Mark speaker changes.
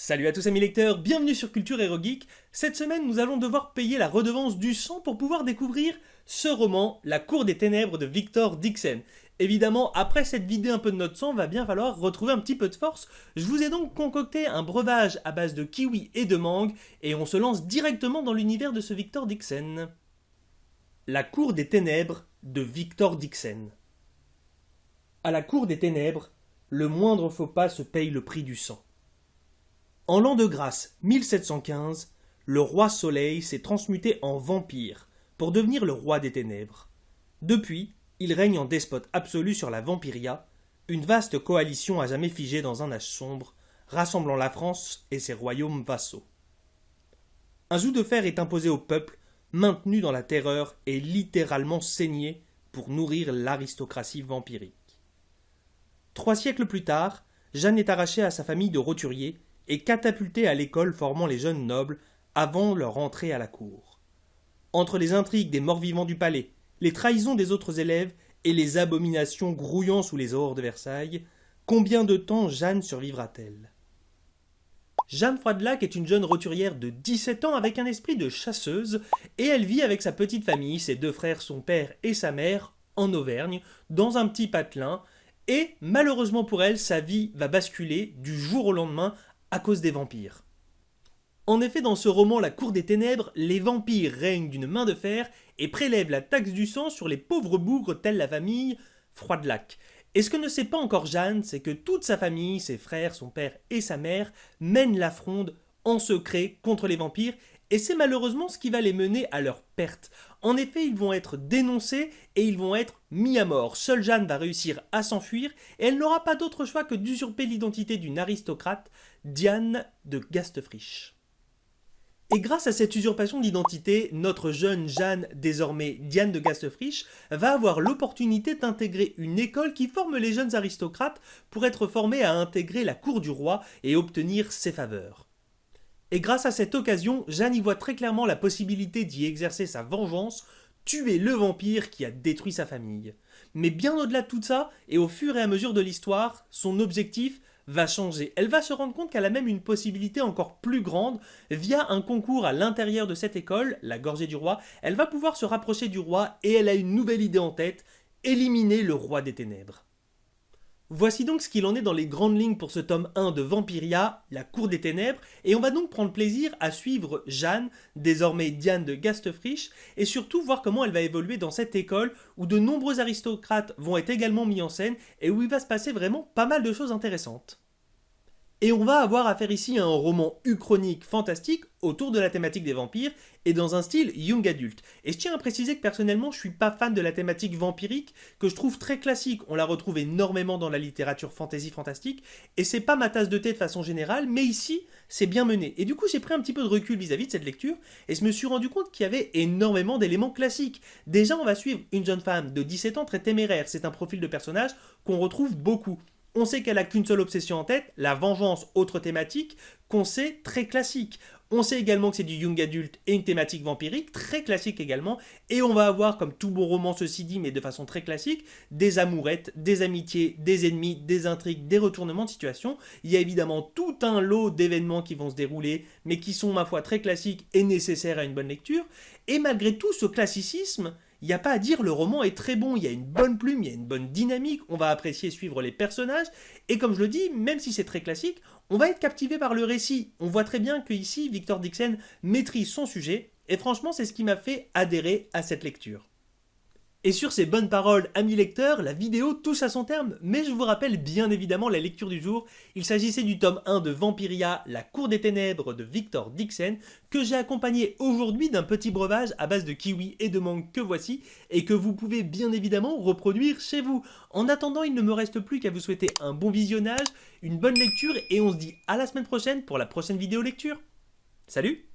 Speaker 1: Salut à tous amis lecteurs, bienvenue sur Culture Hero Geek. Cette semaine, nous allons devoir payer la redevance du sang pour pouvoir découvrir ce roman, La Cour des Ténèbres de Victor Dixon. Évidemment, après cette vidéo un peu de notre sang, va bien falloir retrouver un petit peu de force. Je vous ai donc concocté un breuvage à base de kiwi et de mangue, et on se lance directement dans l'univers de ce Victor Dixon. La Cour des Ténèbres de Victor Dixon. À la Cour des Ténèbres, le moindre faux pas se paye le prix du sang. En l'an de grâce 1715, le roi Soleil s'est transmuté en vampire pour devenir le roi des ténèbres. Depuis, il règne en despote absolu sur la Vampiria, une vaste coalition à jamais figée dans un âge sombre, rassemblant la France et ses royaumes vassaux. Un joug de fer est imposé au peuple, maintenu dans la terreur et littéralement saigné pour nourrir l'aristocratie vampirique. 3 siècles plus tard, Jeanne est arrachée à sa famille de roturiers et catapultée à l'école formant les jeunes nobles avant leur entrée à la cour. Entre les intrigues des morts-vivants du palais, les trahisons des autres élèves et les abominations grouillant sous les aurores de Versailles, combien de temps Jeanne survivra-t-elle? Jeanne Froidelac est une jeune roturière de 17 ans avec un esprit de chasseuse et elle vit avec sa petite famille, ses 2 frères, son père et sa mère, en Auvergne, dans un petit patelin, et malheureusement pour elle, sa vie va basculer du jour au lendemain à cause des vampires. En effet, dans ce roman La Cour des Ténèbres, les vampires règnent d'une main de fer et prélèvent la taxe du sang sur les pauvres bougres tels la famille Froidelac. Et ce que ne sait pas encore Jeanne, c'est que toute sa famille, ses frères, son père et sa mère, mènent la fronde en secret contre les vampires, et c'est malheureusement ce qui va les mener à leur perte. En effet, ils vont être dénoncés et ils vont être mis à mort. Seule Jeanne va réussir à s'enfuir et elle n'aura pas d'autre choix que d'usurper l'identité d'une aristocrate, Diane de Gastefrisch. Et grâce à cette usurpation d'identité, notre jeune Jeanne, désormais Diane de Gastefrisch, va avoir l'opportunité d'intégrer une école qui forme les jeunes aristocrates pour être formés à intégrer la cour du roi et obtenir ses faveurs. Et grâce à cette occasion, Jeanne y voit très clairement la possibilité d'y exercer sa vengeance, tuer le vampire qui a détruit sa famille. Mais bien au-delà de tout ça, et au fur et à mesure de l'histoire, son objectif va changer. Elle va se rendre compte qu'elle a même une possibilité encore plus grande. Via un concours à l'intérieur de cette école, la Gorgée du Roi, elle va pouvoir se rapprocher du roi et elle a une nouvelle idée en tête, éliminer le roi des ténèbres. Voici donc ce qu'il en est dans les grandes lignes pour ce tome 1 de Vampiria, La Cour des Ténèbres, et on va donc prendre plaisir à suivre Jeanne, désormais Diane de Gastefrisch, et surtout voir comment elle va évoluer dans cette école où de nombreux aristocrates vont être également mis en scène et où il va se passer vraiment pas mal de choses intéressantes. Et on va avoir affaire ici à un roman uchronique fantastique autour de la thématique des vampires et dans un style young adulte. Et je tiens à préciser que personnellement je suis pas fan de la thématique vampirique que je trouve très classique. On la retrouve énormément dans la littérature fantasy fantastique et c'est pas ma tasse de thé de façon générale, mais ici c'est bien mené. Et du coup j'ai pris un petit peu de recul vis-à-vis de cette lecture et je me suis rendu compte qu'il y avait énormément d'éléments classiques. Déjà on va suivre une jeune femme de 17 ans très téméraire, c'est un profil de personnage qu'on retrouve beaucoup. On sait qu'elle n'a qu'une seule obsession en tête, la vengeance, autre thématique, qu'on sait très classique. On sait également que c'est du young adulte et une thématique vampirique, très classique également. Et on va avoir, comme tout bon roman ceci dit, mais de façon très classique, des amourettes, des amitiés, des ennemis, des intrigues, des retournements de situation. Il y a évidemment tout un lot d'événements qui vont se dérouler, mais qui sont, ma foi, très classiques et nécessaires à une bonne lecture. Et malgré tout ce classicisme, il n'y a pas à dire, le roman est très bon, il y a une bonne plume, il y a une bonne dynamique, on va apprécier suivre les personnages, et comme je le dis, même si c'est très classique, on va être captivé par le récit. On voit très bien que ici, Victor Dixon maîtrise son sujet, et franchement c'est ce qui m'a fait adhérer à cette lecture. Et sur ces bonnes paroles, amis lecteurs, la vidéo touche à son terme, mais je vous rappelle bien évidemment la lecture du jour. Il s'agissait du tome 1 de Vampiria, La Cour des Ténèbres de Victor Dixon, que j'ai accompagné aujourd'hui d'un petit breuvage à base de kiwi et de mangue que voici, et que vous pouvez bien évidemment reproduire chez vous. En attendant, il ne me reste plus qu'à vous souhaiter un bon visionnage, une bonne lecture, et on se dit à la semaine prochaine pour la prochaine vidéo lecture. Salut!